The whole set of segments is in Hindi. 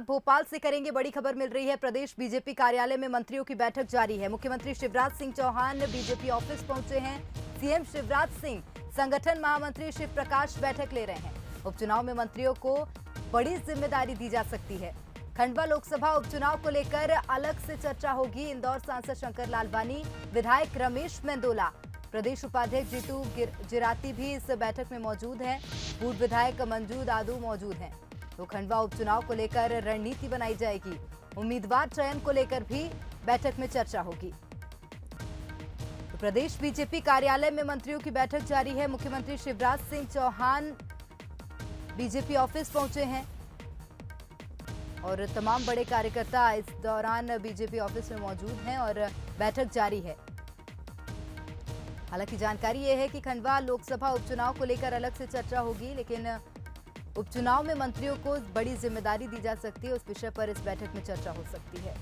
भोपाल से करेंगे। बड़ी खबर मिल रही है, प्रदेश बीजेपी कार्यालय में मंत्रियों की बैठक जारी है। मुख्यमंत्री शिवराज सिंह चौहान बीजेपी ऑफिस पहुंचे हैं। सीएम शिवराज सिंह, संगठन महामंत्री शिव प्रकाश बैठक ले रहे हैं। उपचुनाव में मंत्रियों को बड़ी जिम्मेदारी दी जा सकती है। खंडवा लोकसभा उपचुनाव को लेकर अलग से चर्चा होगी। इंदौर सांसद शंकर लालवानी, विधायक रमेश मेंदोला, प्रदेश उपाध्यक्ष जीतू जिराती भी इस बैठक में मौजूद हैं। पूर्व विधायक मंजू दादू मौजूद हैं। तो खंडवा उपचुनाव को लेकर रणनीति बनाई जाएगी। उम्मीदवार चयन को लेकर भी बैठक में चर्चा होगी। तो प्रदेश बीजेपी कार्यालय में मंत्रियों की बैठक जारी है। मुख्यमंत्री शिवराज सिंह चौहान बीजेपी ऑफिस पहुंचे हैं और तमाम बड़े कार्यकर्ता इस दौरान बीजेपी ऑफिस में मौजूद हैं और बैठक जारी है। हालांकि जानकारी यह है कि खंडवा लोकसभा उपचुनाव को लेकर अलग से चर्चा होगी, लेकिन उपचुनाव में मंत्रियों को बड़ी जिम्मेदारी दी जा सकती है। उस विषय पर इस बैठक में चर्चा हो सकती है।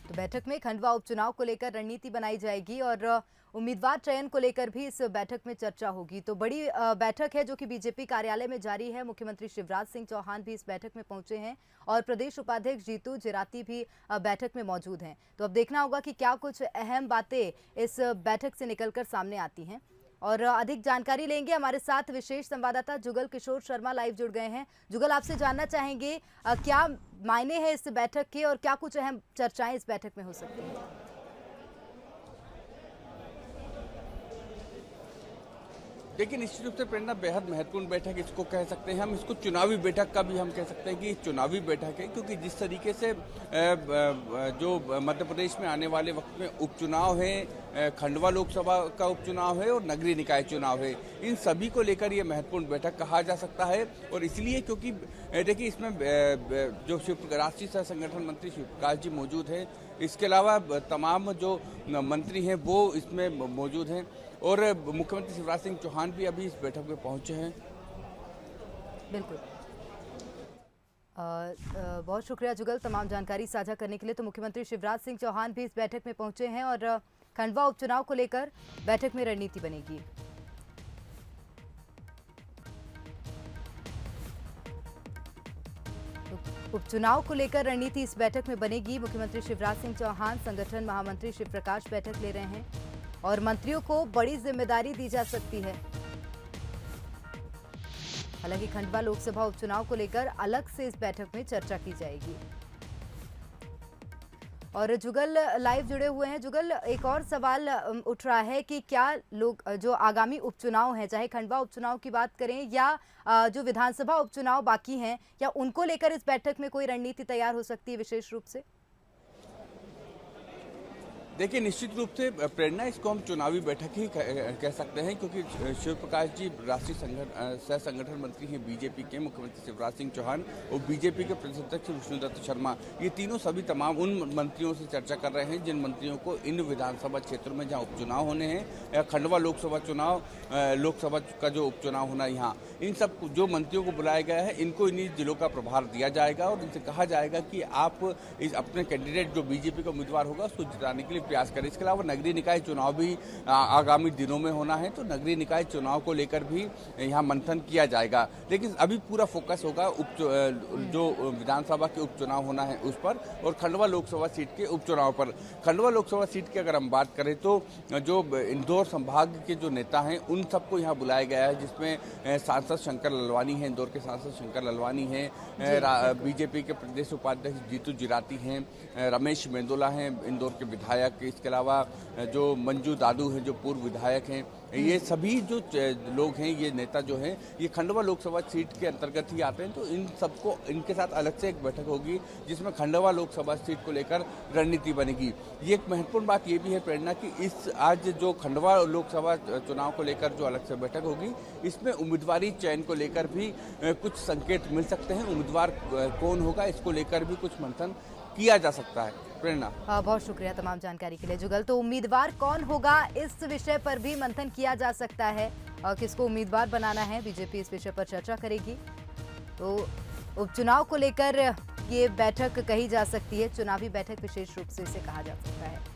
तो बैठक में खंडवा उपचुनाव को लेकर रणनीति बनाई जाएगी और उम्मीदवार चयन को लेकर भी इस बैठक में चर्चा होगी। तो बड़ी बैठक है जो कि बीजेपी कार्यालय में जारी है। मुख्यमंत्री शिवराज सिंह चौहान भी इस बैठक में पहुंचे हैं और प्रदेश उपाध्यक्ष जीतू जिराती भी बैठक में मौजूद हैं। तो अब देखना होगा कि क्या कुछ अहम बातें इस बैठक से निकलकर सामने आती हैं। और अधिक जानकारी लेंगे, हमारे साथ विशेष संवाददाता जुगल किशोर शर्मा लाइव जुड़ गए हैं। जुगल, आपसे जानना चाहेंगे क्या मायने हैं इस बैठक के और क्या कुछ अहम चर्चाएं इस बैठक में हो सकती हैं? देखिए, निश्चित रूप से प्रेरणा बेहद महत्वपूर्ण बैठक इसको कह सकते हैं हम। इसको चुनावी बैठक का भी हम कह सकते हैं कि चुनावी बैठक है, क्योंकि जिस तरीके से जो मध्य प्रदेश में आने वाले वक्त में उपचुनाव है, खंडवा लोकसभा का उपचुनाव है और नगरीय निकाय चुनाव है, इन सभी को लेकर ये महत्वपूर्ण बैठक कहा जा सकता है। और इसलिए क्योंकि देखिए, इसमें जो राष्ट्रीय सह संगठन मंत्री शिव प्रकाश जी मौजूद हैं, इसके अलावा तमाम जो मंत्री हैं वो इसमें मौजूद हैं और मुख्यमंत्री शिवराज सिंह चौहान भी अभी इस बैठक में पहुंचे हैं। बिल्कुल, बहुत शुक्रिया जुगल तमाम जानकारी साझा करने के लिए। तो मुख्यमंत्री शिवराज सिंह चौहान भी इस बैठक में पहुंचे हैं और खंडवा उपचुनाव को लेकर बैठक में रणनीति बनेगी। उपचुनाव को लेकर रणनीति इस बैठक में बनेगी। मुख्यमंत्री शिवराज सिंह चौहान, संगठन महामंत्री शिव प्रकाश बैठक ले रहे हैं और मंत्रियों को बड़ी जिम्मेदारी दी जा सकती है। हालांकि खंडवा लोकसभा उपचुनाव को लेकर अलग से इस बैठक में चर्चा की जाएगी। और जुगल लाइव जुड़े हुए हैं। जुगल, एक और सवाल उठ रहा है कि क्या लोग जो आगामी उपचुनाव हैं, चाहे खंडवा उपचुनाव की बात करें या जो विधानसभा उपचुनाव बाकी हैं, क्या उनको लेकर इस बैठक में कोई रणनीति तैयार हो सकती है विशेष रूप से? देखिए, निश्चित रूप से प्रेरणा इसको हम चुनावी बैठक ही कह सकते हैं, क्योंकि शिव प्रकाश जी राष्ट्रीय सह संगठन मंत्री हैं बीजेपी के, मुख्यमंत्री शिवराज सिंह चौहान और बीजेपी के प्रदेश अध्यक्ष विष्णुदत्त शर्मा, ये तीनों सभी तमाम उन मंत्रियों से चर्चा कर रहे हैं जिन मंत्रियों को इन विधानसभा क्षेत्रों में जहाँ उपचुनाव होने हैं, खंडवा लोकसभा चुनाव, लोकसभा का जो उपचुनाव होना यहाँ, इन सब जो मंत्रियों को बुलाया गया है, इनको इन्हीं जिलों का प्रभार दिया जाएगा और इनसे कहा जाएगा कि आप इस अपने कैंडिडेट जो बीजेपी का उम्मीदवार होगा उसको जिताने के लिए प्रयास करें। इसके अलावा नगरीय निकाय चुनाव भी आगामी दिनों में होना है, तो नगरीय निकाय चुनाव को लेकर भी यहाँ मंथन किया जाएगा। लेकिन अभी पूरा फोकस होगा जो विधानसभा के उपचुनाव होना है उस पर और खंडवा लोकसभा सीट के उपचुनाव पर। खंडवा लोकसभा सीट की अगर हम बात करें तो जो इंदौर संभाग के जो नेता हैं उन सबको यहाँ बुलाया गया है, जिसमें सांसद शंकर लालवानी हैं, इंदौर के सांसद शंकर लालवानी हैं, बीजेपी के प्रदेश उपाध्यक्ष जीतू जिराती हैं, रमेश मेंदोला हैं इंदौर के विधायक, इसके अलावा जो मंजू दादू हैं जो पूर्व विधायक हैं, ये सभी जो लोग हैं, ये नेता जो हैं, ये खंडवा लोकसभा सीट के अंतर्गत ही आते हैं। तो इन सबको इनके साथ अलग से एक बैठक होगी जिसमें खंडवा लोकसभा सीट को लेकर रणनीति बनेगी। ये एक महत्वपूर्ण बात ये भी है प्रेरणा कि इस आज जो खंडवा लोकसभा चुनाव को लेकर जो अलग से बैठक होगी, इसमें उम्मीदवारी चयन को लेकर भी कुछ संकेत मिल सकते हैं। उम्मीदवार कौन होगा इसको लेकर भी कुछ मंथन किया जा सकता है। प्रेरणा, बहुत शुक्रिया तमाम जानकारी के लिए जुगल। तो उम्मीदवार कौन होगा इस विषय पर भी मंथन किया जा सकता है और किसको उम्मीदवार बनाना है, बीजेपी इस विषय पर चर्चा करेगी। तो उपचुनाव को लेकर ये बैठक कही जा सकती है, चुनावी बैठक विशेष रूप से इसे कहा जा सकता है।